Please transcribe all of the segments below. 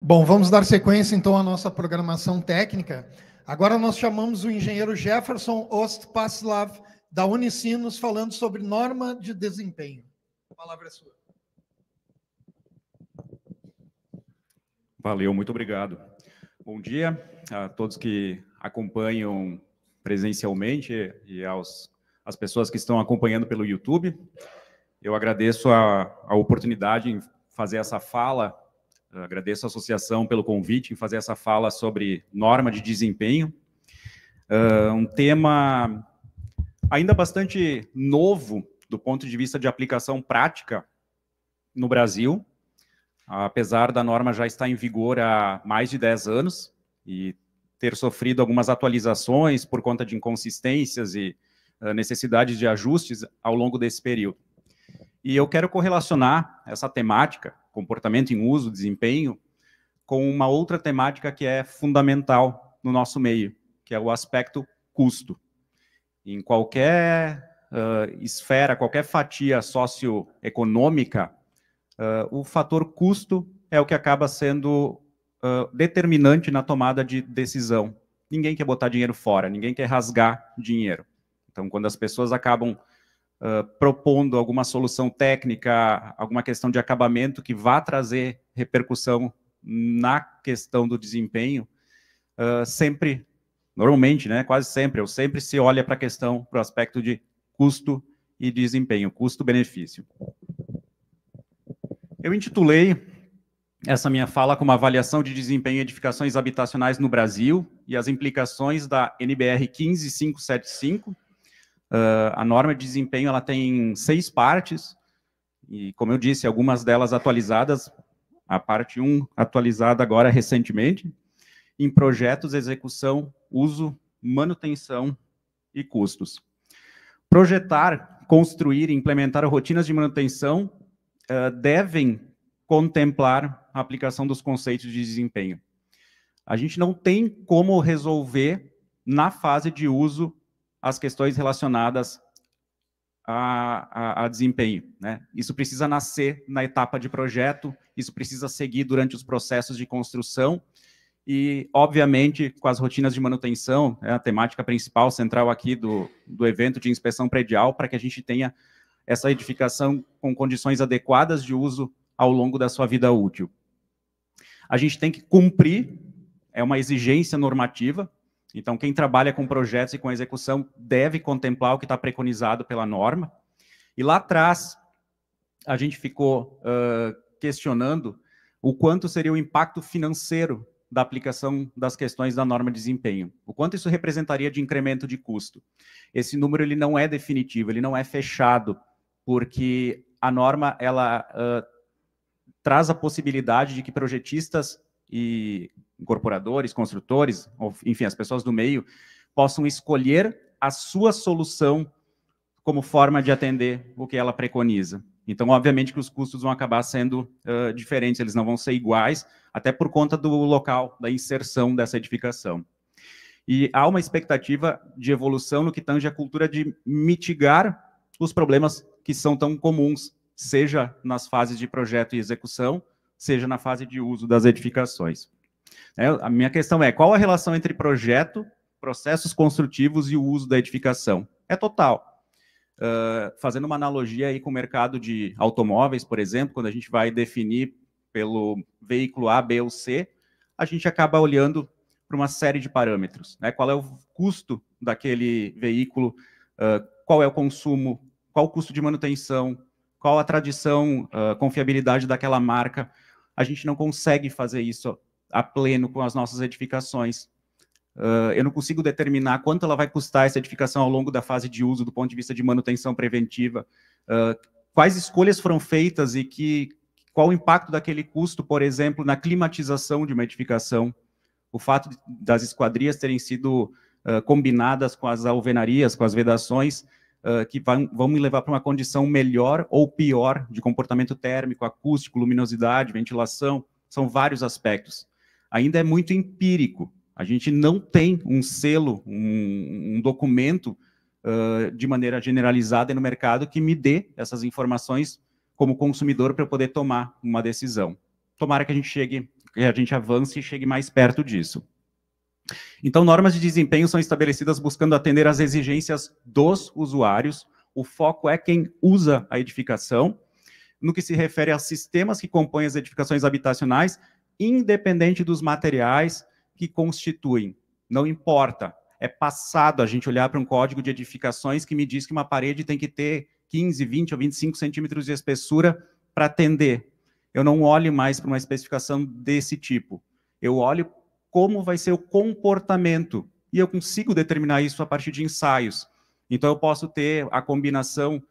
Bom, vamos dar sequência, então, à nossa programação técnica. Agora nós chamamos o engenheiro Jefferson Ostpaslav, da Unicinos, falando sobre norma de desempenho. A palavra é sua. Valeu, muito obrigado. Bom dia a todos que acompanham presencialmente e às pessoas que estão acompanhando pelo YouTube. Eu agradeço a oportunidade em fazer essa fala, agradeço a associação pelo convite em fazer essa fala sobre norma de desempenho. Um tema ainda bastante novo do ponto de vista de aplicação prática no Brasil, apesar da norma já estar em vigor há mais de 10 anos e ter sofrido algumas atualizações por conta de inconsistências e necessidades de ajustes ao longo desse período. E eu quero correlacionar essa temática, comportamento em uso, desempenho, com uma outra temática que é fundamental no nosso meio, que é o aspecto custo. Em qualquer esfera, qualquer fatia socioeconômica, o fator custo é o que acaba sendo determinante na tomada de decisão. Ninguém quer botar dinheiro fora, ninguém quer rasgar dinheiro. Então, quando as pessoas acabam propondo alguma solução técnica, alguma questão de acabamento que vá trazer repercussão na questão do desempenho, sempre, normalmente, né, quase sempre, se olha para a questão, para o aspecto de custo e desempenho, custo-benefício. Eu intitulei essa minha fala como avaliação de desempenho em edificações habitacionais no Brasil e as implicações da NBR 15575. A norma de desempenho ela tem 6 partes, e como eu disse, algumas delas atualizadas, a parte 1 atualizada agora recentemente, em projetos, execução, uso, manutenção e custos. Projetar, construir e implementar rotinas de manutenção devem contemplar a aplicação dos conceitos de desempenho. A gente não tem como resolver, na fase de uso, as questões relacionadas a desempenho, né? Isso precisa nascer na etapa de projeto, isso precisa seguir durante os processos de construção e, obviamente, com as rotinas de manutenção, é a temática principal, central aqui do evento de inspeção predial, para que a gente tenha essa edificação com condições adequadas de uso ao longo da sua vida útil. A gente tem que cumprir, é uma exigência normativa, então quem trabalha com projetos e com execução deve contemplar o que está preconizado pela norma. E lá atrás, a gente ficou questionando o quanto seria o impacto financeiro da aplicação das questões da norma de desempenho. O quanto isso representaria de incremento de custo. Esse número ele não é definitivo, ele não é fechado, porque a norma ela traz a possibilidade de que projetistas e incorporadores, construtores, enfim, as pessoas do meio, possam escolher a sua solução como forma de atender o que ela preconiza. Então, obviamente que os custos vão acabar sendo diferentes, eles não vão ser iguais, até por conta do local, da inserção dessa edificação. E há uma expectativa de evolução no que tange a cultura de mitigar os problemas que são tão comuns, seja nas fases de projeto e execução, seja na fase de uso das edificações. A minha questão é, qual a relação entre projeto, processos construtivos e o uso da edificação? É total. Fazendo uma analogia aí com o mercado de automóveis, por exemplo, quando a gente vai definir pelo veículo A, B ou C, a gente acaba olhando para uma série de parâmetros, né? Qual é o custo daquele veículo, qual é o consumo, qual o custo de manutenção, qual a tradição, confiabilidade daquela marca. A gente não consegue fazer isso a pleno com as nossas edificações. Eu não consigo determinar quanto ela vai custar essa edificação ao longo da fase de uso, do ponto de vista de manutenção preventiva, quais escolhas foram feitas e qual o impacto daquele custo, por exemplo, na climatização de uma edificação, o fato das esquadrias terem sido combinadas com as alvenarias, com as vedações, que vão me levar para uma condição melhor ou pior de comportamento térmico, acústico, luminosidade, ventilação, são vários aspectos. Ainda é muito empírico, a gente não tem um selo, um documento de maneira generalizada no mercado que me dê essas informações como consumidor para eu poder tomar uma decisão. Tomara que a gente chegue, a gente avance e chegue mais perto disso. Então, normas de desempenho são estabelecidas buscando atender às exigências dos usuários. O foco é quem usa a edificação, no que se refere a sistemas que compõem as edificações habitacionais, independente dos materiais que constituem. Não importa, é passado a gente olhar para um código de edificações que me diz que uma parede tem que ter 15, 20 ou 25 centímetros de espessura para atender. Eu não olho mais para uma especificação desse tipo. Eu olho como vai ser o comportamento, e eu consigo determinar isso a partir de ensaios. Então, eu posso ter a combinação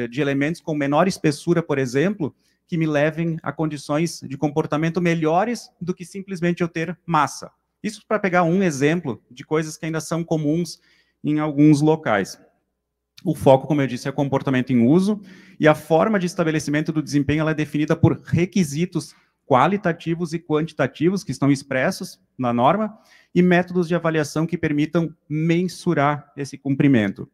de elementos com menor espessura, por exemplo, que me levem a condições de comportamento melhores do que simplesmente eu ter massa. Isso para pegar um exemplo de coisas que ainda são comuns em alguns locais. O foco, como eu disse, é comportamento em uso, e a forma de estabelecimento do desempenho ela é definida por requisitos qualitativos e quantitativos que estão expressos na norma, e métodos de avaliação que permitam mensurar esse cumprimento.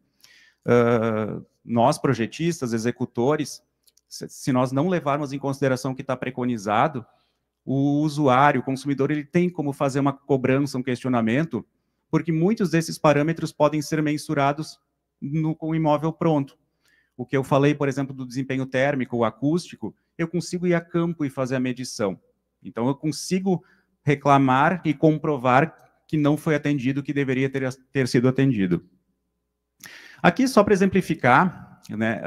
Nós, projetistas, executores, se nós não levarmos em consideração o que está preconizado, o usuário, o consumidor, ele tem como fazer uma cobrança, um questionamento, porque muitos desses parâmetros podem ser mensurados com o imóvel pronto. O que eu falei, por exemplo, do desempenho térmico ou acústico, eu consigo ir a campo e fazer a medição. Então, eu consigo reclamar e comprovar que não foi atendido o que deveria ter sido atendido. Aqui, só para exemplificar, né,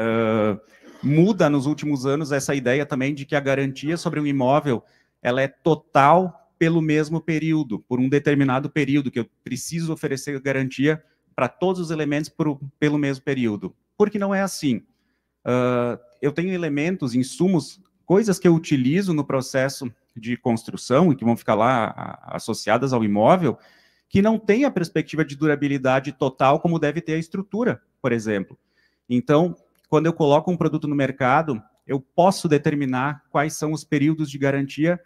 muda nos últimos anos essa ideia também de que a garantia sobre um imóvel ela é total pelo mesmo período, por um determinado período, que eu preciso oferecer garantia para todos os elementos pelo mesmo período. Porque não é assim. Eu tenho elementos, insumos, coisas que eu utilizo no processo de construção e que vão ficar lá associadas ao imóvel, que não tem a perspectiva de durabilidade total como deve ter a estrutura, por exemplo. Então, quando eu coloco um produto no mercado, eu posso determinar quais são os períodos de garantia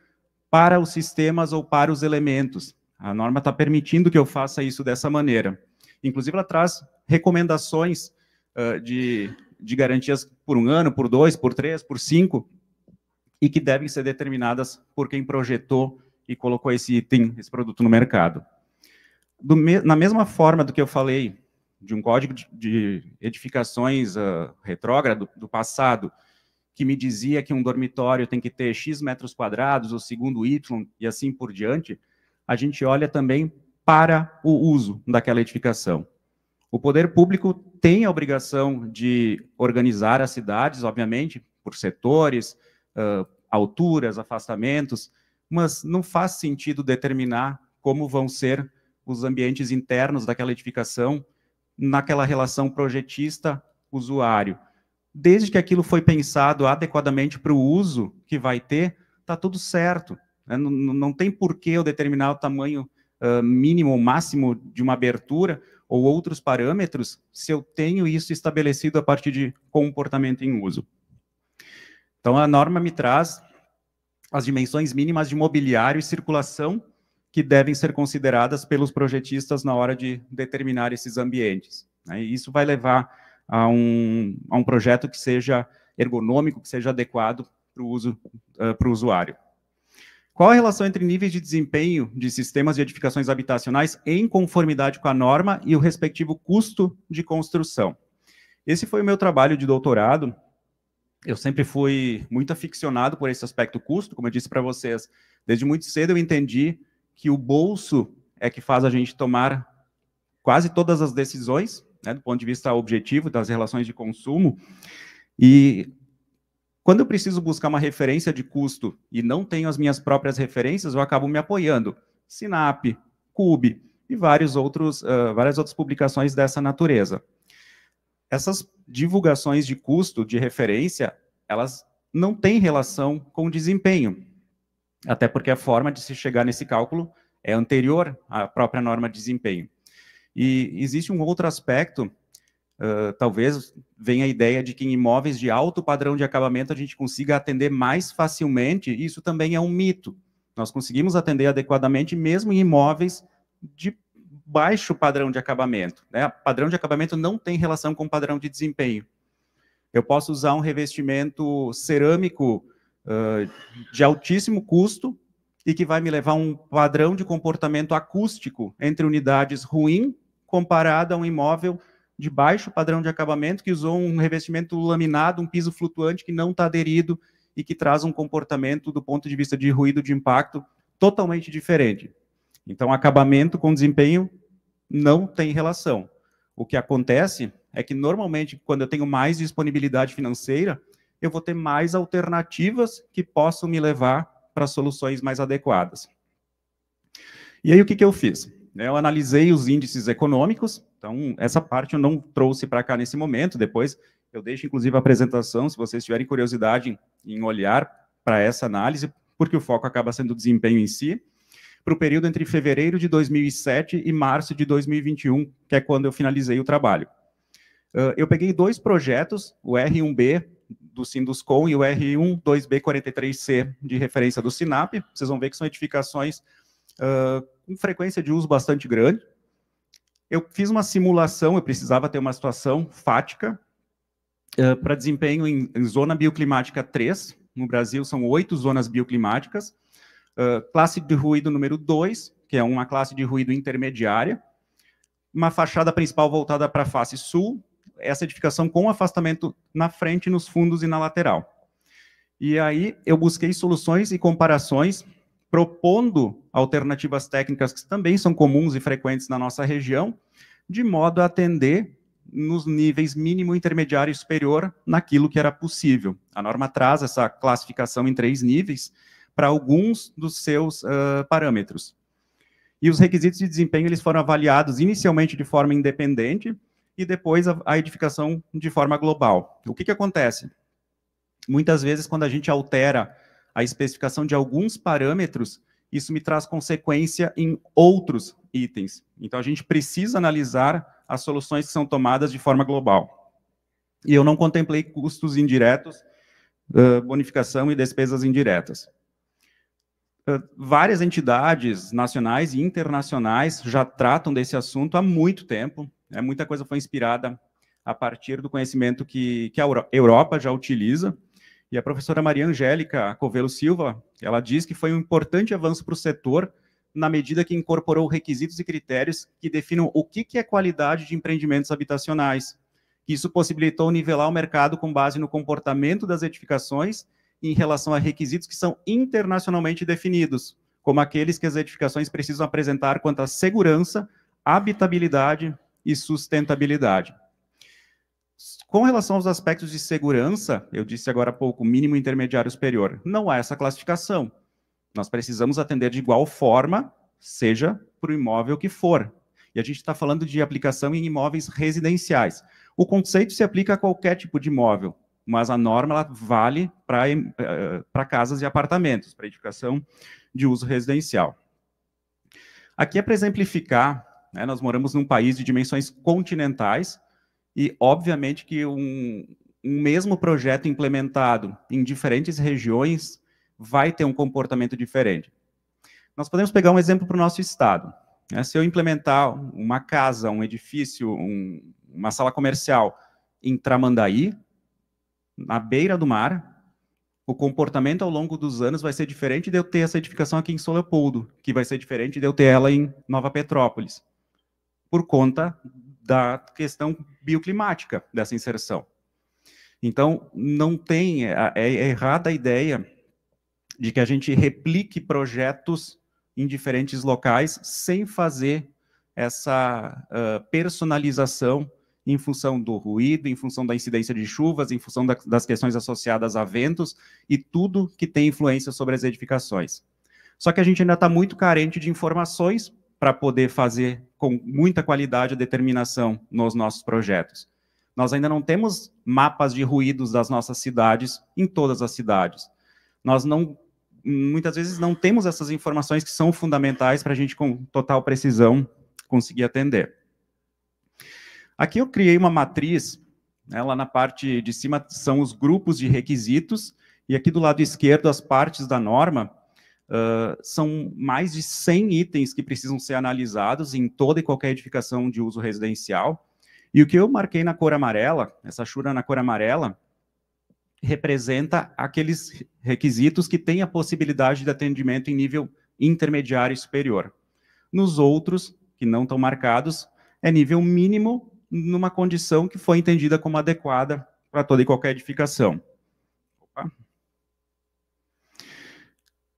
para os sistemas ou para os elementos. A norma está permitindo que eu faça isso dessa maneira. Inclusive, ela traz recomendações de garantias por 1 ano, por 2, por 3, por 5, e que devem ser determinadas por quem projetou e colocou esse item, esse produto no mercado. Na mesma forma do que eu falei de um código de edificações retrógrado do passado, que me dizia que um dormitório tem que ter X metros quadrados, o segundo Y, e assim por diante, a gente olha também para o uso daquela edificação. O poder público tem a obrigação de organizar as cidades, obviamente, por setores, alturas, afastamentos, mas não faz sentido determinar como vão ser os ambientes internos daquela edificação naquela relação projetista-usuário. Desde que aquilo foi pensado adequadamente para o uso que vai ter, está tudo certo. Né? Não tem por que eu determinar o tamanho mínimo ou máximo de uma abertura ou outros parâmetros se eu tenho isso estabelecido a partir de comportamento em uso. Então, a norma me traz as dimensões mínimas de mobiliário e circulação que devem ser consideradas pelos projetistas na hora de determinar esses ambientes. Né? E isso vai levar a um projeto que seja ergonômico, que seja adequado para o uso para o usuário. Qual a relação entre níveis de desempenho de sistemas de edificações habitacionais em conformidade com a norma e o respectivo custo de construção? Esse foi o meu trabalho de doutorado. Eu sempre fui muito aficionado por esse aspecto custo, como eu disse para vocês. Desde muito cedo eu entendi que o bolso é que faz a gente tomar quase todas as decisões, né, do ponto de vista objetivo das relações de consumo, e quando eu preciso buscar uma referência de custo e não tenho as minhas próprias referências, eu acabo me apoiando. Sinap, Cube e várias outras publicações dessa natureza. Essas divulgações de custo, de referência, elas não têm relação com o desempenho, até porque a forma de se chegar nesse cálculo é anterior à própria norma de desempenho. E existe um outro aspecto, talvez venha a ideia de que em imóveis de alto padrão de acabamento a gente consiga atender mais facilmente, e isso também é um mito. Nós conseguimos atender adequadamente mesmo em imóveis de baixo padrão de acabamento. Né? Padrão de acabamento não tem relação com padrão de desempenho. Eu posso usar um revestimento cerâmico de altíssimo custo, e que vai me levar a um padrão de comportamento acústico entre unidades ruim comparado a um imóvel de baixo padrão de acabamento que usou um revestimento laminado, um piso flutuante que não está aderido e que traz um comportamento do ponto de vista de ruído, de impacto, totalmente diferente. Então, acabamento com desempenho não tem relação. O que acontece é que, normalmente, quando eu tenho mais disponibilidade financeira, eu vou ter mais alternativas que possam me levar para soluções mais adequadas. E aí, o que eu fiz? Eu analisei os índices econômicos, então, essa parte eu não trouxe para cá nesse momento, depois eu deixo, inclusive, a apresentação, se vocês tiverem curiosidade em olhar para essa análise, porque o foco acaba sendo o desempenho em si, para o período entre fevereiro de 2007 e março de 2021, que é quando eu finalizei o trabalho. Eu peguei 2 projetos, o R1B do Sinduscom e o R12B43C de referência do Sinap. Vocês vão ver que são edificações com frequência de uso bastante grande. Eu fiz uma simulação, eu precisava ter uma situação fática para desempenho em zona bioclimática 3. No Brasil, são 8 zonas bioclimáticas. Classe de ruído número 2, que é uma classe de ruído intermediária. Uma fachada principal voltada para a face sul. Essa edificação com afastamento na frente, nos fundos e na lateral. E aí eu busquei soluções e comparações, propondo alternativas técnicas que também são comuns e frequentes na nossa região, de modo a atender nos níveis mínimo, intermediário e superior naquilo que era possível. A norma traz essa classificação em 3 níveis para alguns dos seus parâmetros. E os requisitos de desempenho eles foram avaliados inicialmente de forma independente, e depois a edificação de forma global. O que acontece? Muitas vezes, quando a gente altera a especificação de alguns parâmetros, isso me traz consequência em outros itens. Então, a gente precisa analisar as soluções que são tomadas de forma global. E eu não contemplei custos indiretos, bonificação e despesas indiretas. Várias entidades nacionais e internacionais já tratam desse assunto há muito tempo. Muita coisa foi inspirada a partir do conhecimento que a Europa já utiliza. E a professora Maria Angélica Covelo Silva, ela diz que foi um importante avanço para o setor na medida que incorporou requisitos e critérios que definam o que é qualidade de empreendimentos habitacionais. Isso possibilitou nivelar o mercado com base no comportamento das edificações em relação a requisitos que são internacionalmente definidos, como aqueles que as edificações precisam apresentar quanto à segurança, habitabilidade e sustentabilidade. Com relação aos aspectos de segurança, eu disse agora há pouco, mínimo, intermediário, superior, não há essa classificação. Nós precisamos atender de igual forma, seja para o imóvel que for. E a gente está falando de aplicação em imóveis residenciais. O conceito se aplica a qualquer tipo de imóvel, mas a norma ela vale para casas e apartamentos, para edificação de uso residencial. Aqui é para exemplificar, nós moramos num país de dimensões continentais e, obviamente, que um mesmo projeto implementado em diferentes regiões vai ter um comportamento diferente. Nós podemos pegar um exemplo para o nosso estado. Se eu implementar uma casa, um edifício, uma sala comercial em Tramandaí, na beira do mar, o comportamento ao longo dos anos vai ser diferente de eu ter essa edificação aqui em São Leopoldo, que vai ser diferente de eu ter ela em Nova Petrópolis, por conta da questão bioclimática dessa inserção. Então, não tem, é errada a ideia de que a gente replique projetos em diferentes locais sem fazer essa personalização em função do ruído, em função da incidência de chuvas, em função das questões associadas a ventos e tudo que tem influência sobre as edificações. Só que a gente ainda está muito carente de informações para poder fazer com muita qualidade a determinação nos nossos projetos. Nós ainda não temos mapas de ruídos das nossas cidades em todas as cidades. Nós muitas vezes não temos essas informações que são fundamentais para a gente, com total precisão, conseguir atender. Aqui eu criei uma matriz, lá na parte de cima são os grupos de requisitos, e aqui do lado esquerdo as partes da norma. São mais de 100 itens que precisam ser analisados em toda e qualquer edificação de uso residencial. E o que eu marquei na cor amarela, essa chura na cor amarela, representa aqueles requisitos que têm a possibilidade de atendimento em nível intermediário e superior. Nos outros, que não estão marcados, é nível mínimo numa condição que foi entendida como adequada para toda e qualquer edificação. Opa.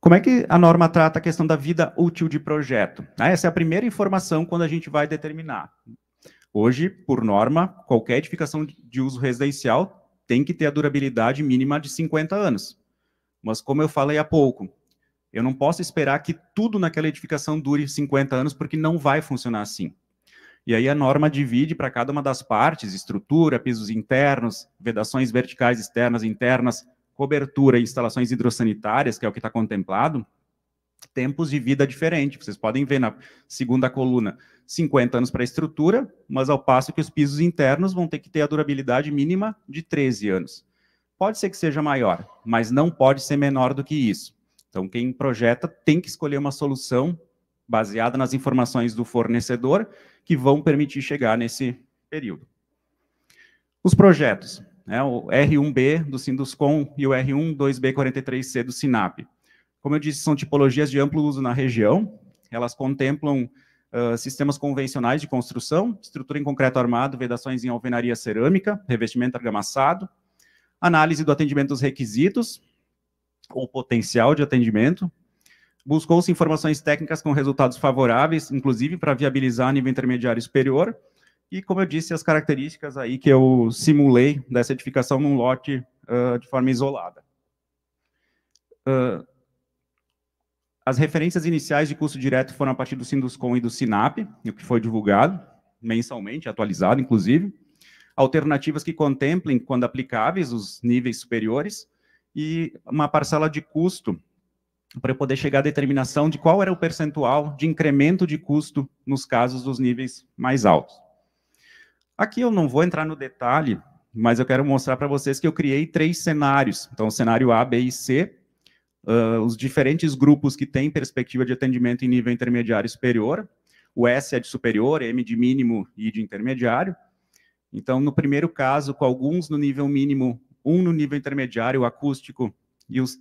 Como é que a norma trata a questão da vida útil de projeto? Essa é a primeira informação quando a gente vai determinar. Hoje, por norma, qualquer edificação de uso residencial tem que ter a durabilidade mínima de 50 anos. Mas, como eu falei há pouco, eu não posso esperar que tudo naquela edificação dure 50 anos, porque não vai funcionar assim. E aí a norma divide para cada uma das partes, estrutura, pisos internos, vedações verticais externas e internas, cobertura e instalações hidrossanitárias, que é o que está contemplado, tempos de vida diferentes. Vocês podem ver na segunda coluna, 50 anos para a estrutura, mas ao passo que os pisos internos vão ter que ter a durabilidade mínima de 13 anos. Pode ser que seja maior, mas não pode ser menor do que isso. Então, quem projeta tem que escolher uma solução baseada nas informações do fornecedor que vão permitir chegar nesse período. Os projetos, né, o R1B do Sinduscom e o R1-2B43C do SINAP. Como eu disse, são tipologias de amplo uso na região, elas contemplam sistemas convencionais de construção, estrutura em concreto armado, vedações em alvenaria cerâmica, revestimento argamassado, análise do atendimento dos requisitos, ou potencial de atendimento, buscou-se informações técnicas com resultados favoráveis, inclusive para viabilizar nível intermediário e superior, e, como eu disse, as características aí que eu simulei dessa edificação num lote de forma isolada. As referências iniciais de custo direto foram a partir do Sinduscom e do SINAP, o que foi divulgado mensalmente, atualizado, inclusive. Alternativas que contemplem, quando aplicáveis, os níveis superiores, e uma parcela de custo para eu poder chegar à determinação de qual era o percentual de incremento de custo nos casos dos níveis mais altos. Aqui eu não vou entrar no detalhe, mas eu quero mostrar para vocês que eu criei 3 cenários. Então, o cenário A, B e C, os diferentes grupos que têm perspectiva de atendimento em nível intermediário e superior. O S é de superior, M de mínimo e de intermediário. Então, no primeiro caso, com alguns no nível mínimo, 1 no nível intermediário, o acústico, e os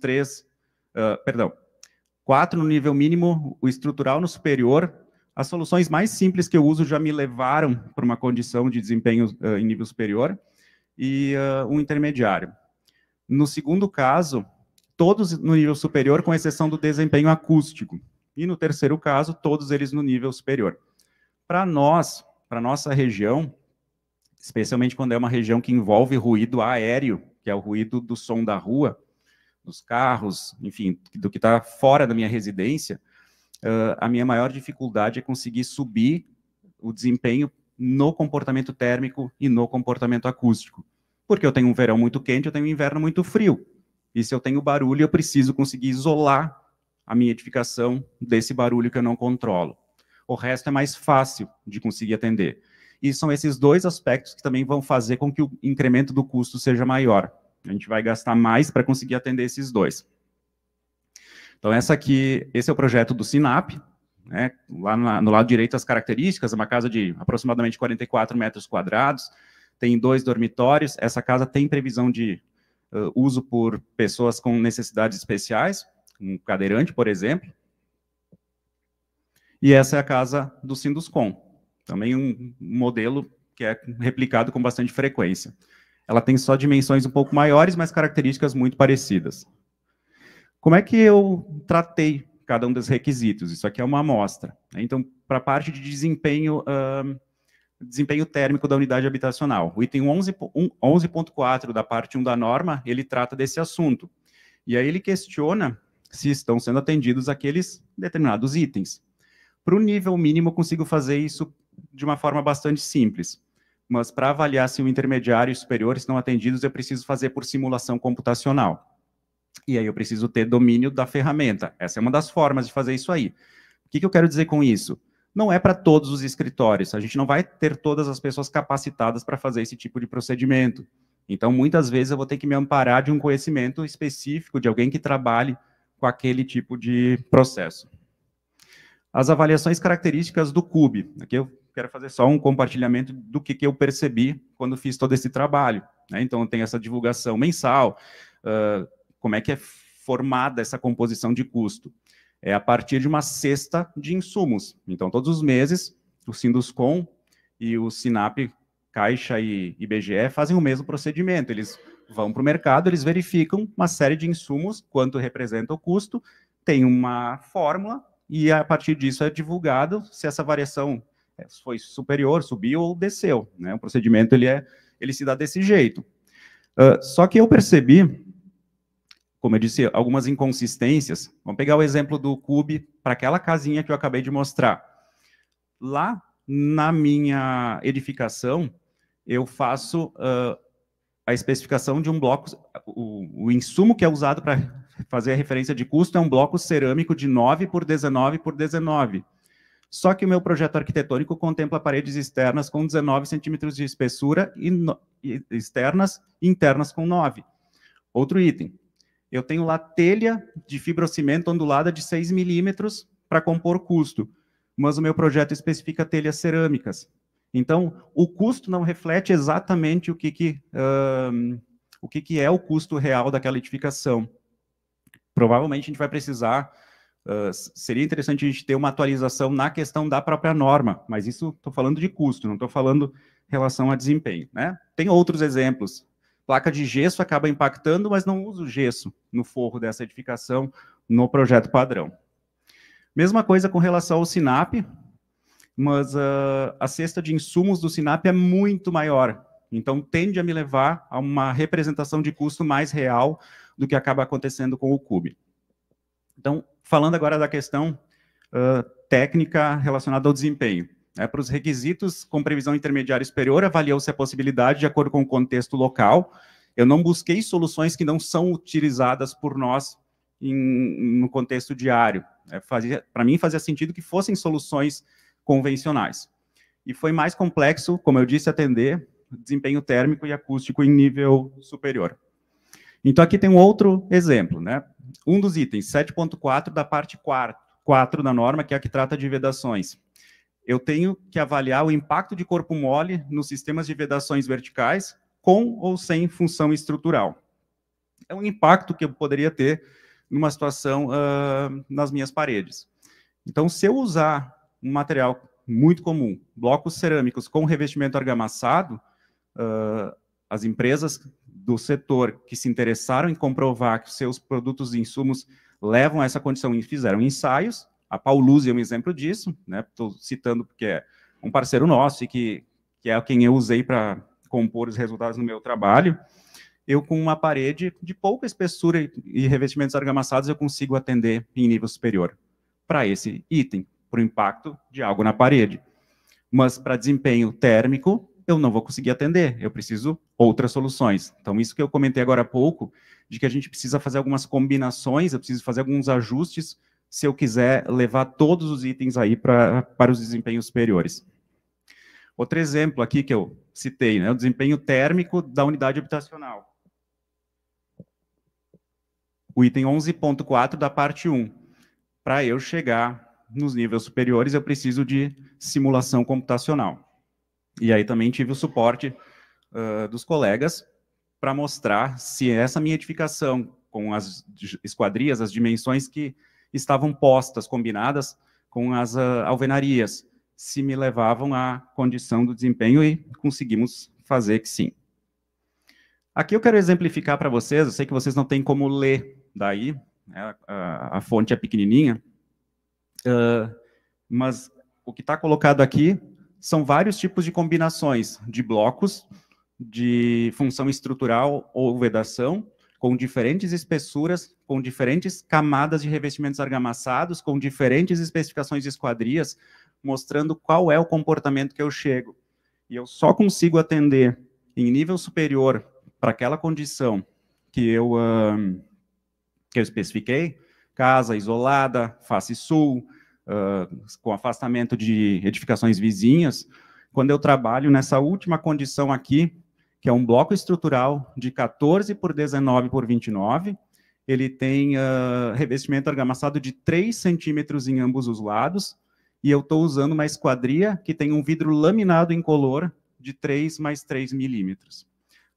4 no nível mínimo, o estrutural no superior. As soluções mais simples que eu uso já me levaram para uma condição de desempenho em nível superior, e um intermediário. No segundo caso, todos no nível superior, com exceção do desempenho acústico. E no terceiro caso, todos eles no nível superior. Para nós, para nossa região, especialmente quando é uma região que envolve ruído aéreo, que é o ruído do som da rua, dos carros, enfim, do que está fora da minha residência, a minha maior dificuldade é conseguir subir o desempenho no comportamento térmico e no comportamento acústico. Porque eu tenho um verão muito quente, eu tenho um inverno muito frio. E se eu tenho barulho, eu preciso conseguir isolar a minha edificação desse barulho que eu não controlo. O resto é mais fácil de conseguir atender. E são esses 2 aspectos que também vão fazer com que o incremento do custo seja maior. A gente vai gastar mais para conseguir atender esses 2. Então, esse é o projeto do SINAP, né? Lá no lado direito, as características, é uma casa de aproximadamente 44 metros quadrados, tem 2 dormitórios, essa casa tem previsão de uso por pessoas com necessidades especiais, um cadeirante, por exemplo. E essa é a casa do Sinduscom, também um modelo que é replicado com bastante frequência. Ela tem só dimensões um pouco maiores, mas características muito parecidas. Como é que eu tratei cada um dos requisitos? Isso aqui é uma amostra. Então, para a parte de desempenho térmico da unidade habitacional, o item 11.4 da parte 1 da norma, ele trata desse assunto. E aí ele questiona se estão sendo atendidos aqueles determinados itens. Para o nível mínimo, eu consigo fazer isso de uma forma bastante simples. Mas para avaliar se o intermediário e o superior estão atendidos, eu preciso fazer por simulação computacional. E aí eu preciso ter domínio da ferramenta. Essa é uma das formas de fazer isso aí. O que eu quero dizer com isso? Não é para todos os escritórios. A gente não vai ter todas as pessoas capacitadas para fazer esse tipo de procedimento. Então, muitas vezes, eu vou ter que me amparar de um conhecimento específico de alguém que trabalhe com aquele tipo de processo. As avaliações características do CUB. Aqui eu quero fazer só um compartilhamento do que eu percebi quando fiz todo esse trabalho. né? Então, tem essa divulgação mensal. Como é que é formada essa composição de custo? É a partir de uma cesta de insumos. Então, todos os meses, o Sinduscom e o Sinap, Caixa e IBGE fazem o mesmo procedimento. Eles vão para o mercado, eles verificam uma série de insumos, quanto representa o custo, tem uma fórmula, e a partir disso é divulgado se essa variação foi superior, subiu ou desceu, né? O procedimento ele se dá desse jeito. Só que eu percebi, como eu disse, algumas inconsistências. Vamos pegar o exemplo do CUB para aquela casinha que eu acabei de mostrar. Lá na minha edificação, eu faço a especificação de um bloco, o insumo que é usado para fazer a referência de custo é um bloco cerâmico de 9 por 19 por 19. Só que o meu projeto arquitetônico contempla paredes externas com 19 centímetros de espessura e externas e internas com 9. Outro item. Eu tenho lá telha de fibrocimento ondulada de 6 milímetros para compor custo, mas o meu projeto especifica telhas cerâmicas. Então, o custo não reflete exatamente o que é o custo real daquela edificação. Provavelmente a gente vai precisar, seria interessante a gente ter uma atualização na questão da própria norma, mas isso estou falando de custo, não estou falando em relação a desempenho, né? Tem outros exemplos. Placa de gesso acaba impactando, mas não uso gesso no forro dessa edificação no projeto padrão. Mesma coisa com relação ao Sinap, mas a cesta de insumos do Sinap é muito maior, então tende a me levar a uma representação de custo mais real do que acaba acontecendo com o CUB. Então, falando agora da questão técnica relacionada ao desempenho. Para os requisitos com previsão intermediária superior, avaliou-se a possibilidade de acordo com o contexto local. Eu não busquei soluções que não são utilizadas por nós no contexto diário. Para mim, fazia sentido que fossem soluções convencionais. E foi mais complexo, como eu disse, atender desempenho térmico e acústico em nível superior. Então, aqui tem um outro exemplo, né? Um dos itens, 7.4 da parte 4 da norma, que é a que trata de vedações. Eu tenho que avaliar o impacto de corpo mole nos sistemas de vedações verticais, com ou sem função estrutural. É um impacto que eu poderia ter numa situação nas minhas paredes. Então, se eu usar um material muito comum, blocos cerâmicos com revestimento argamassado, as empresas do setor que se interessaram em comprovar que seus produtos e insumos levam a essa condição e fizeram ensaios, a Pauluzi é um exemplo disso, né? Estou citando porque é um parceiro nosso e que é quem eu usei para compor os resultados no meu trabalho. Eu, com uma parede de pouca espessura e revestimentos argamassados, eu consigo atender em nível superior para esse item, para o impacto de algo na parede. Mas para desempenho térmico, eu não vou conseguir atender, eu preciso outras soluções. Então, isso que eu comentei agora há pouco, de que a gente precisa fazer algumas combinações, eu preciso fazer alguns ajustes, se eu quiser levar todos os itens aí para os desempenhos superiores. Outro exemplo aqui que eu citei, né, o desempenho térmico da unidade habitacional. O item 11.4 da parte 1. Para eu chegar nos níveis superiores, eu preciso de simulação computacional. E aí também tive o suporte dos colegas para mostrar se essa minha edificação, com as esquadrias, as dimensões que estavam postas, combinadas com as alvenarias, se me levavam à condição do desempenho, e conseguimos fazer que sim. Aqui eu quero exemplificar para vocês, eu sei que vocês não têm como ler daí, né, a fonte é pequenininha, mas o que está colocado aqui são vários tipos de combinações de blocos de função estrutural ou vedação, com diferentes espessuras, com diferentes camadas de revestimentos argamassados, com diferentes especificações de esquadrias, mostrando qual é o comportamento que eu chego. E eu só consigo atender em nível superior para aquela condição que eu especifiquei, casa isolada, face sul, com afastamento de edificações vizinhas, quando eu trabalho nessa última condição aqui, que é um bloco estrutural de 14 por 19 por 29, ele tem revestimento argamassado de 3 centímetros em ambos os lados, e eu estou usando uma esquadria que tem um vidro laminado incolor de 3 mais 3 milímetros.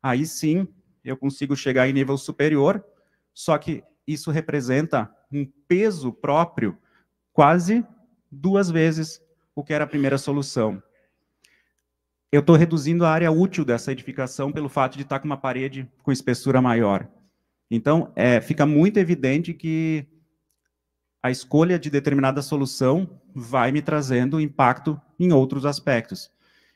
aí sim eu consigo chegar em nível superior, só que isso representa um peso próprio quase 2 vezes o que era a primeira solução. Eu estou reduzindo a área útil dessa edificação pelo fato de estar com uma parede com espessura maior. Então, fica muito evidente que a escolha de determinada solução vai me trazendo impacto em outros aspectos.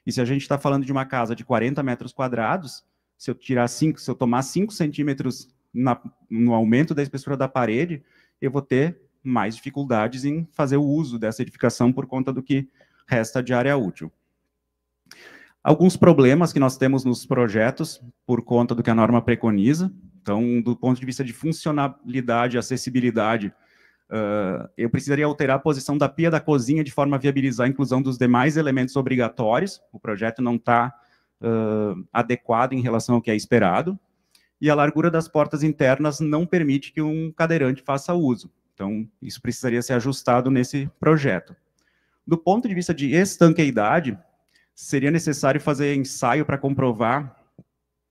E se a gente está falando de uma casa de 40 metros quadrados, se eu tomar 5 centímetros no aumento da espessura da parede, eu vou ter mais dificuldades em fazer o uso dessa edificação por conta do que resta de área útil. Alguns problemas que nós temos nos projetos, por conta do que a norma preconiza. Então, do ponto de vista de funcionalidade e acessibilidade, eu precisaria alterar a posição da pia da cozinha de forma a viabilizar a inclusão dos demais elementos obrigatórios. O projeto não está adequado em relação ao que é esperado. E a largura das portas internas não permite que um cadeirante faça uso. Então, isso precisaria ser ajustado nesse projeto. Do ponto de vista de estanqueidade, seria necessário fazer ensaio para comprovar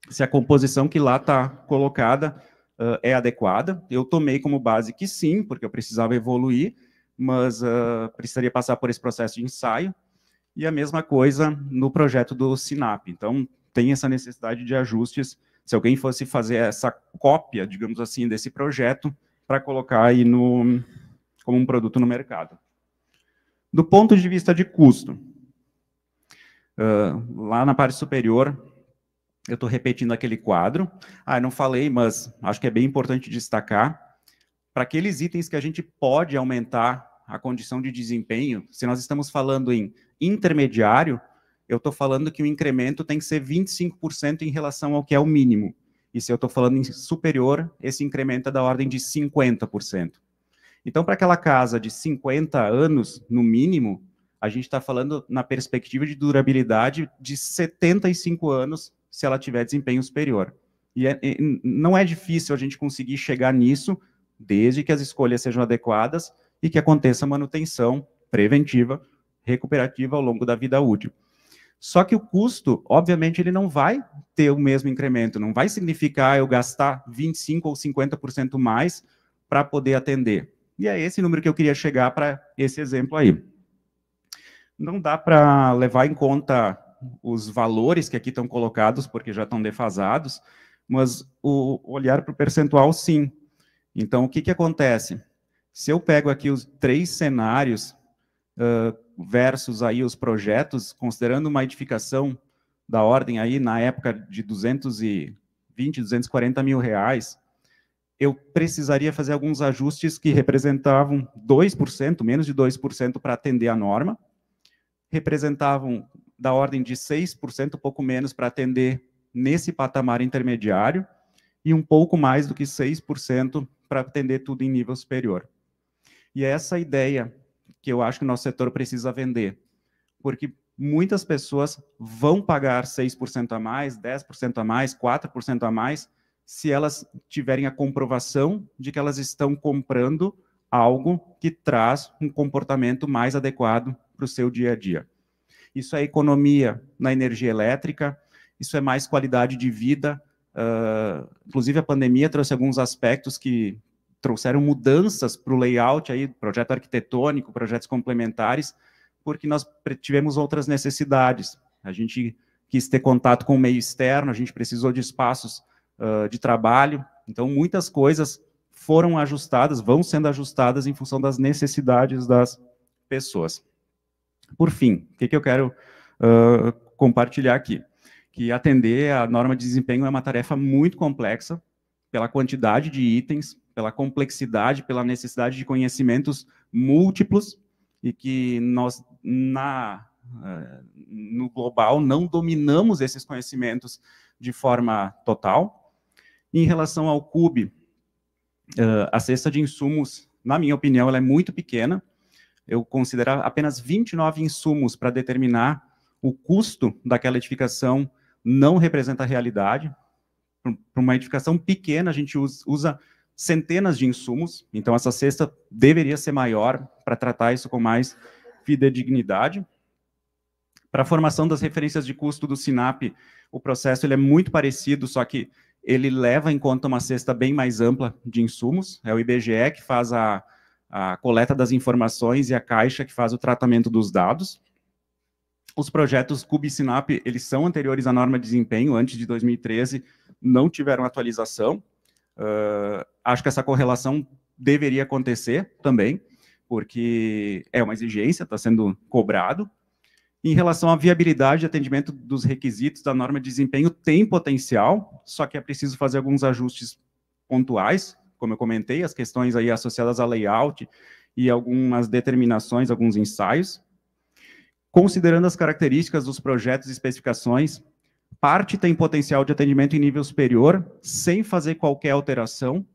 se a composição que lá está colocada é adequada. Eu tomei como base que sim, porque eu precisava evoluir, mas precisaria passar por esse processo de ensaio. E a mesma coisa no projeto do SINAP. Então, tem essa necessidade de ajustes, se alguém fosse fazer essa cópia, digamos assim, desse projeto, para colocar aí como um produto no mercado. Do ponto de vista de custo, lá na parte superior, eu estou repetindo aquele quadro. Eu não falei, mas acho que é bem importante destacar. Para aqueles itens que a gente pode aumentar a condição de desempenho, se nós estamos falando em intermediário, eu estou falando que o incremento tem que ser 25% em relação ao que é o mínimo. E se eu estou falando em superior, esse incremento é da ordem de 50%. Então, para aquela casa de 50 anos, no mínimo, a gente está falando na perspectiva de durabilidade de 75 anos, se ela tiver desempenho superior. E não é difícil a gente conseguir chegar nisso, desde que as escolhas sejam adequadas e que aconteça manutenção preventiva, recuperativa ao longo da vida útil. Só que o custo, obviamente, ele não vai ter o mesmo incremento, não vai significar eu gastar 25% ou 50% mais para poder atender. E é esse número que eu queria chegar para esse exemplo aí. Não dá para levar em conta os valores que aqui estão colocados, porque já estão defasados, mas o olhar para o percentual, sim. Então, o que acontece? Se eu pego aqui os 3 cenários versus aí os projetos, considerando uma edificação da ordem aí, na época de 220, 240 mil reais, eu precisaria fazer alguns ajustes que representavam 2%, menos de 2% para atender a norma, representavam da ordem de 6%, pouco menos, para atender nesse patamar intermediário, e um pouco mais do que 6% para atender tudo em nível superior. E é essa ideia que eu acho que o nosso setor precisa vender, porque muitas pessoas vão pagar 6% a mais, 10% a mais, 4% a mais, se elas tiverem a comprovação de que elas estão comprando algo que traz um comportamento mais adequado para o seu dia a dia. Isso é economia na energia elétrica, isso é mais qualidade de vida. Inclusive, a pandemia trouxe alguns aspectos que trouxeram mudanças para o layout, aí, projeto arquitetônico, projetos complementares, porque nós tivemos outras necessidades. A gente quis ter contato com o meio externo, a gente precisou de espaços de trabalho, então muitas coisas foram ajustadas, vão sendo ajustadas em função das necessidades das pessoas. Por fim, o que eu quero compartilhar aqui? Que atender a norma de desempenho é uma tarefa muito complexa, pela quantidade de itens, pela complexidade, pela necessidade de conhecimentos múltiplos, e que nós, no global, não dominamos esses conhecimentos de forma total. Em relação ao CUB, a cesta de insumos, na minha opinião, ela é muito pequena. Eu considero apenas 29 insumos para determinar o custo daquela edificação não representa a realidade. Para uma edificação pequena, a gente usa centenas de insumos, então essa cesta deveria ser maior para tratar isso com mais fidedignidade. Para a formação das referências de custo do SINAP, o processo ele é muito parecido, só que ele leva em conta uma cesta bem mais ampla de insumos. É o IBGE que faz a coleta das informações e a Caixa que faz o tratamento dos dados. Os projetos CUB e SINAP, eles são anteriores à norma de desempenho, antes de 2013, não tiveram atualização. Acho que essa correlação deveria acontecer também, porque é uma exigência, está sendo cobrado. Em relação à viabilidade de atendimento dos requisitos da norma de desempenho, tem potencial, só que é preciso fazer alguns ajustes pontuais, como eu comentei, as questões aí associadas a layout e algumas determinações, alguns ensaios. Considerando as características dos projetos e especificações, parte tem potencial de atendimento em nível superior, sem fazer qualquer alteração,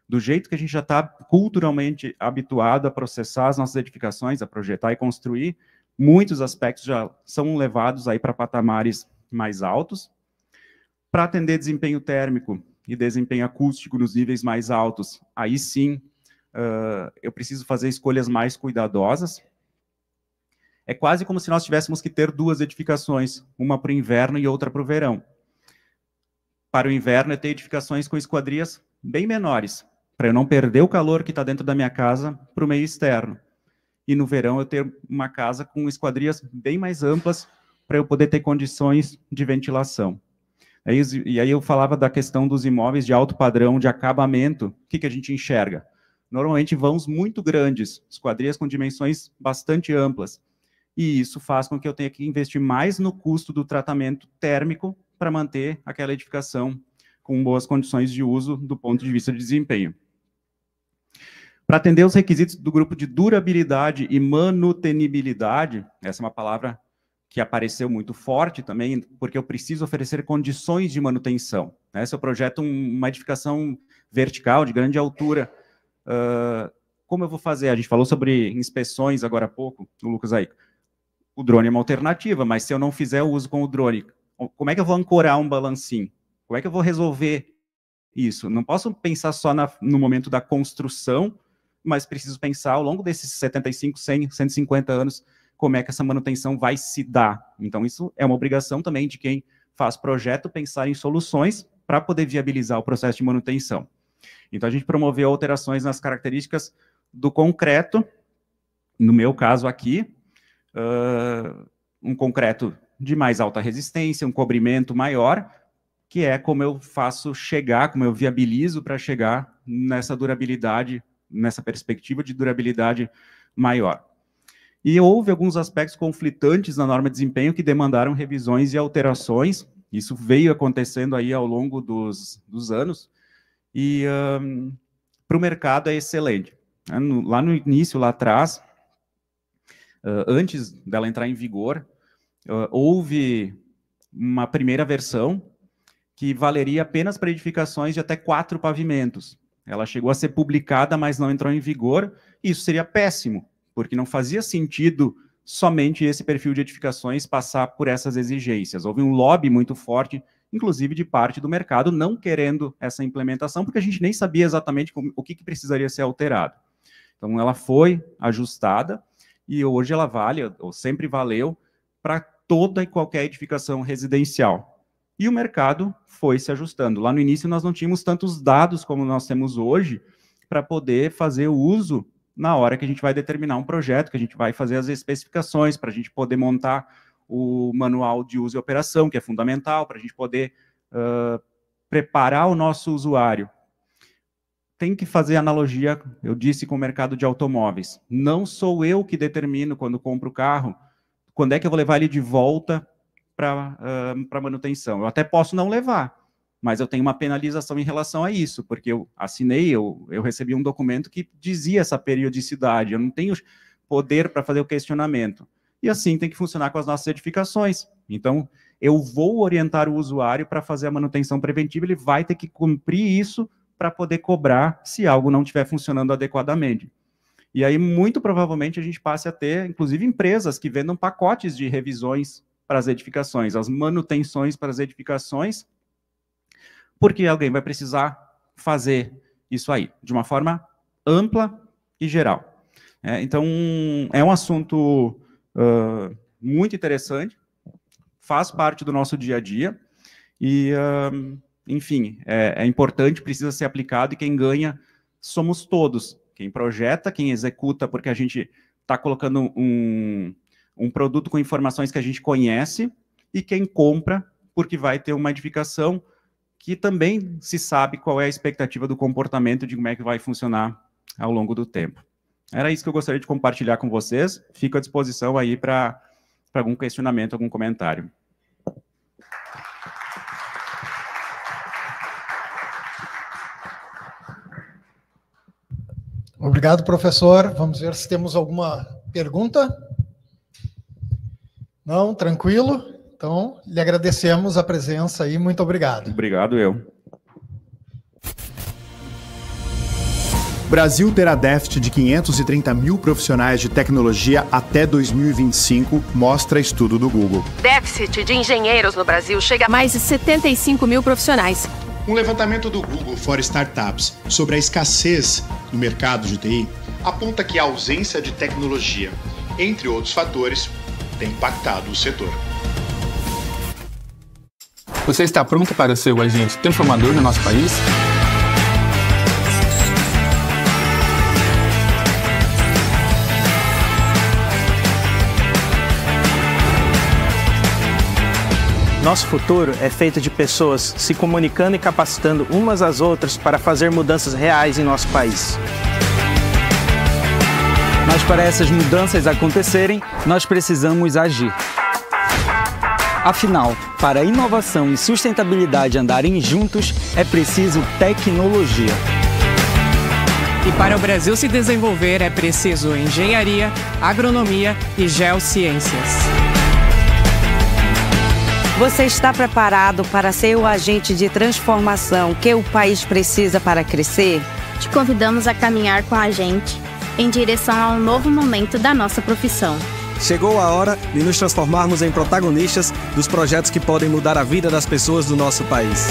do jeito que a gente já está culturalmente habituado a processar as nossas edificações, a projetar e construir, muitos aspectos já são levados aí para patamares mais altos. Para atender desempenho térmico e desempenho acústico nos níveis mais altos, aí sim, eu preciso fazer escolhas mais cuidadosas. É quase como se nós tivéssemos que ter duas edificações, uma para o inverno e outra para o verão. Para o inverno, é ter edificações com esquadrias bem menores, para eu não perder o calor que está dentro da minha casa para o meio externo. E no verão, eu ter uma casa com esquadrias bem mais amplas, para eu poder ter condições de ventilação. E aí eu falava da questão dos imóveis de alto padrão de acabamento. O que a gente enxerga? Normalmente vãos muito grandes, esquadrias com dimensões bastante amplas. E isso faz com que eu tenha que investir mais no custo do tratamento térmico para manter aquela edificação com boas condições de uso do ponto de vista de desempenho. Para atender os requisitos do grupo de durabilidade e manutenibilidade, essa é uma palavra que apareceu muito forte também, porque eu preciso oferecer condições de manutenção. Se eu projeto uma edificação vertical, de grande altura, como eu vou fazer? A gente falou sobre inspeções agora há pouco, o Lucas aí. O drone é uma alternativa, mas se eu não fizer o uso com o drone, como é que eu vou ancorar um balancinho? Como é que eu vou resolver isso? Não posso pensar só no momento da construção, mas preciso pensar ao longo desses 75, 100, 150 anos, como é que essa manutenção vai se dar. Então, isso é uma obrigação também de quem faz projeto, pensar em soluções para poder viabilizar o processo de manutenção. Então, a gente promoveu alterações nas características do concreto, no meu caso aqui, um concreto de mais alta resistência, um cobrimento maior, que é como eu faço chegar, como eu viabilizo para chegar nessa durabilidade, nessa perspectiva de durabilidade maior. E houve alguns aspectos conflitantes na norma de desempenho que demandaram revisões e alterações. Isso veio acontecendo aí ao longo dos anos. E para o mercado é excelente. Lá no início, lá atrás, antes dela entrar em vigor, houve uma primeira versão que valeria apenas para edificações de até 4 pavimentos. Ela chegou a ser publicada, mas não entrou em vigor. Isso seria péssimo, porque não fazia sentido somente esse perfil de edificações passar por essas exigências. Houve um lobby muito forte, inclusive de parte do mercado, não querendo essa implementação, porque a gente nem sabia exatamente o que precisaria ser alterado. Então, ela foi ajustada, e hoje ela vale, ou sempre valeu, para toda e qualquer edificação residencial. E o mercado foi se ajustando. Lá no início, nós não tínhamos tantos dados como nós temos hoje para poder fazer o uso na hora que a gente vai determinar um projeto, que a gente vai fazer as especificações, para a gente poder montar o manual de uso e operação, que é fundamental, para a gente poder preparar o nosso usuário. Tem que fazer analogia, eu disse, com o mercado de automóveis. Não sou eu que determino, quando compro o carro, quando é que eu vou levar ele de volta para manutenção. Eu até posso não levar, mas eu tenho uma penalização em relação a isso, porque eu assinei, eu recebi um documento que dizia essa periodicidade, eu não tenho poder para fazer o questionamento. E assim tem que funcionar com as nossas edificações. Então, eu vou orientar o usuário para fazer a manutenção preventiva, ele vai ter que cumprir isso para poder cobrar se algo não estiver funcionando adequadamente. E aí, muito provavelmente, a gente passe a ter, inclusive, empresas que vendam pacotes de revisões para as edificações, as manutenções para as edificações, porque alguém vai precisar fazer isso aí, de uma forma ampla e geral. Então, é um assunto muito interessante, faz parte do nosso dia a dia e, enfim, é importante, precisa ser aplicado, e quem ganha somos todos. Quem projeta, quem executa, porque a gente está colocando um produto com informações que a gente conhece, e quem compra, porque vai ter uma edificação que também se sabe qual é a expectativa do comportamento, de como é que vai funcionar ao longo do tempo. Era isso que eu gostaria de compartilhar com vocês. Fico à disposição aí para algum questionamento, algum comentário. Obrigado, professor. Vamos ver se temos alguma pergunta. Não? Tranquilo? Então, lhe agradecemos a presença aí. Muito obrigado. Obrigado, eu. O Brasil terá déficit de 530 mil profissionais de tecnologia até 2025, mostra estudo do Google. Déficit de engenheiros no Brasil chega a mais de 75 mil profissionais. Um levantamento do Google for Startups sobre a escassez no mercado de TI aponta que a ausência de tecnologia, entre outros fatores, tem impactado o setor. Você está pronto para ser o agente transformador do nosso país? Nosso futuro é feito de pessoas se comunicando e capacitando umas às outras para fazer mudanças reais em nosso país. Mas para essas mudanças acontecerem, nós precisamos agir. Afinal, para a inovação e sustentabilidade andarem juntos, é preciso tecnologia. E para o Brasil se desenvolver, é preciso engenharia, agronomia e geociências. Você está preparado para ser o agente de transformação que o país precisa para crescer? Te convidamos a caminhar com a gente em direção a um novo momento da nossa profissão. Chegou a hora de nos transformarmos em protagonistas dos projetos que podem mudar a vida das pessoas do nosso país.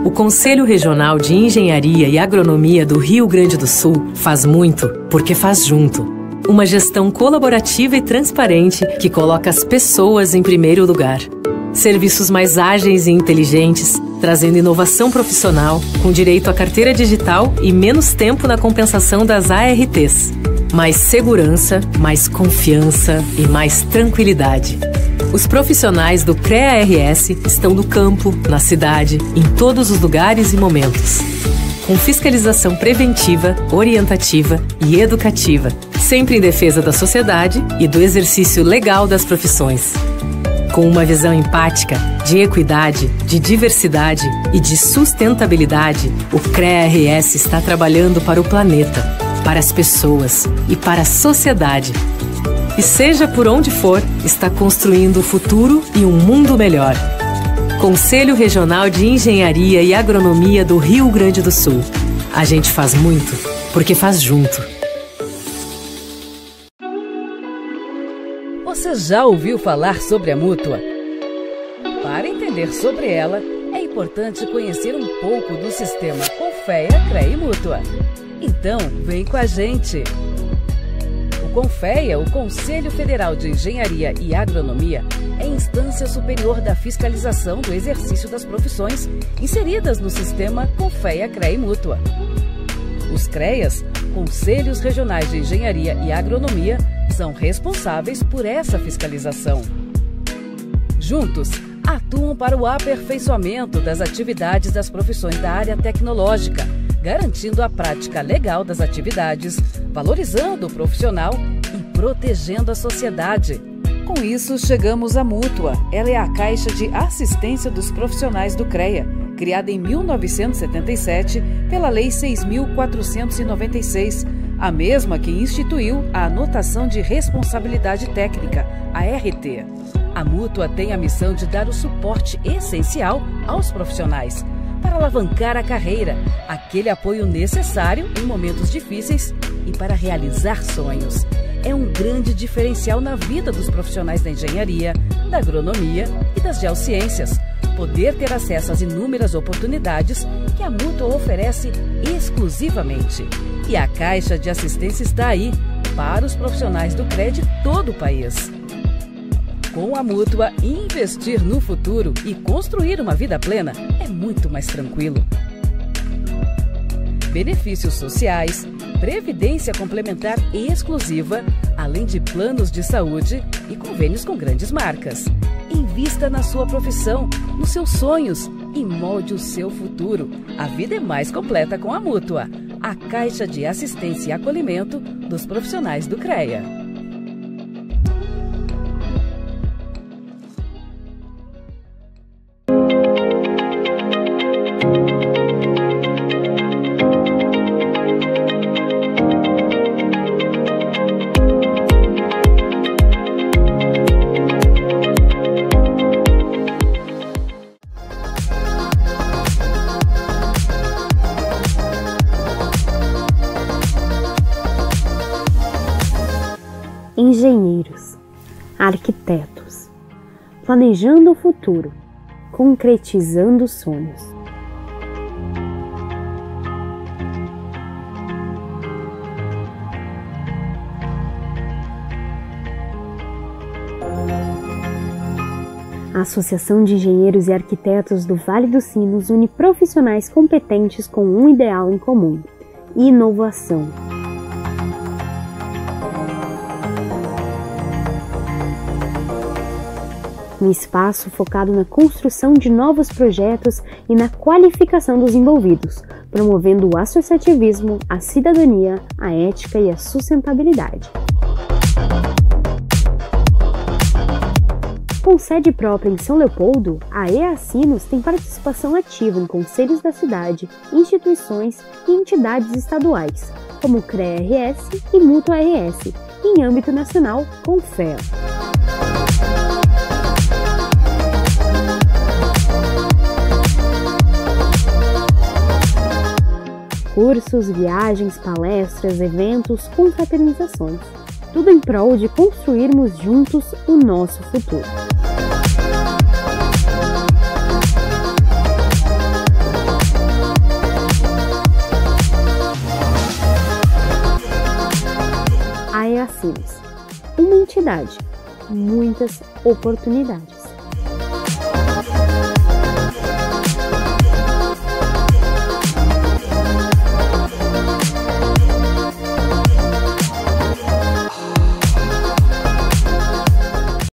O Conselho Regional de Engenharia e Agronomia do Rio Grande do Sul faz muito, porque faz junto. Uma gestão colaborativa e transparente que coloca as pessoas em primeiro lugar. Serviços mais ágeis e inteligentes, trazendo inovação profissional, com direito à carteira digital e menos tempo na compensação das ARTs. Mais segurança, mais confiança e mais tranquilidade. Os profissionais do CREA-RS estão no campo, na cidade, em todos os lugares e momentos. Com fiscalização preventiva, orientativa e educativa, sempre em defesa da sociedade e do exercício legal das profissões. Com uma visão empática, de equidade, de diversidade e de sustentabilidade, o CREA-RS está trabalhando para o planeta, para as pessoas e para a sociedade. E seja por onde for, está construindo o futuro e um mundo melhor. Conselho Regional de Engenharia e Agronomia do Rio Grande do Sul. A gente faz muito, porque faz junto. Você já ouviu falar sobre a Mútua? Para entender sobre ela, é importante conhecer um pouco do sistema Confea, CREA e Mútua. Então, vem com a gente! O Confea, o Conselho Federal de Engenharia e Agronomia, é a instância superior da fiscalização do exercício das profissões inseridas no sistema Confea, CREA e Mútua. Os CREAs, Conselhos Regionais de Engenharia e Agronomia, são responsáveis por essa fiscalização. Juntos, atuam para o aperfeiçoamento das atividades das profissões da área tecnológica, garantindo a prática legal das atividades, valorizando o profissional e protegendo a sociedade. Com isso, chegamos à Mútua. Ela é a Caixa de Assistência dos Profissionais do CREA, criada em 1977 pela Lei 6.496, a mesma que instituiu a Anotação de Responsabilidade Técnica, a RT. A Mútua tem a missão de dar o suporte essencial aos profissionais para alavancar a carreira, aquele apoio necessário em momentos difíceis e para realizar sonhos. É um grande diferencial na vida dos profissionais da engenharia, da agronomia e das geociências, poder ter acesso às inúmeras oportunidades que a Mútua oferece exclusivamente. E a Caixa de Assistência está aí para os profissionais do CREA de todo o país. Com a Mútua, investir no futuro e construir uma vida plena é muito mais tranquilo. Benefícios sociais, previdência complementar exclusiva, além de planos de saúde e convênios com grandes marcas. Invista na sua profissão, nos seus sonhos e molde o seu futuro. A vida é mais completa com a Mútua, a Caixa de Assistência e Acolhimento dos profissionais do CREA. Engenheiros, arquitetos, planejando o futuro, concretizando sonhos. A Associação de Engenheiros e Arquitetos do Vale dos Sinos une profissionais competentes com um ideal em comum: inovação. Um espaço focado na construção de novos projetos e na qualificação dos envolvidos, promovendo o associativismo, a cidadania, a ética e a sustentabilidade. Com sede própria em São Leopoldo, a EA Sinos tem participação ativa em conselhos da cidade, instituições e entidades estaduais, como o CREA-RS e Mútua-RS, e em âmbito nacional, com FEA. Cursos, viagens, palestras, eventos, confraternizações. Tudo em prol de construirmos juntos o nosso futuro. A EA Sinos, uma entidade, muitas oportunidades.